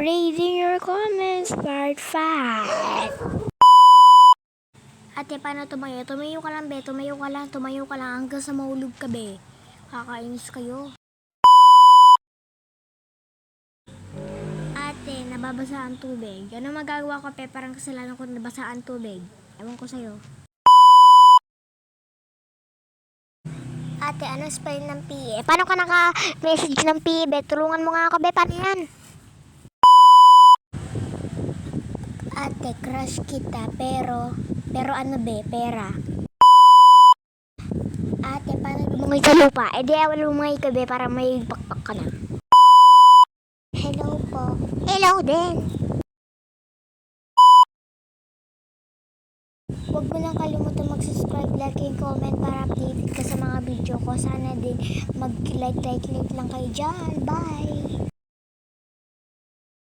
Reading your comments, part 5. Ate, paano tumayo? Tumayo ka lang, be. Tumayo ka lang hanggang sa mahulog ka, be. Kakainis kayo. Ate, nababasa ang tubig. Ano magagawa ko, pe? Parang kasalanan ko nabasa ang tubig. Ewan ko sa'yo. Ate, ano spell ng PE? Paano ka naka-message ng PE, be? Tulungan mo nga ako, be. Paano yan? Ate, crush kita, pero ano, be? Pera. Ate, paano lumungay sa lupa? Eh di lumungay ka, be, para may pakpak ka na. Hello po. Hello din. Huwag mo lang kalimutan mag-subscribe, like, and comment para updated ka sa mga video ko. Sana din mag-like lang kayo dyan. Bye!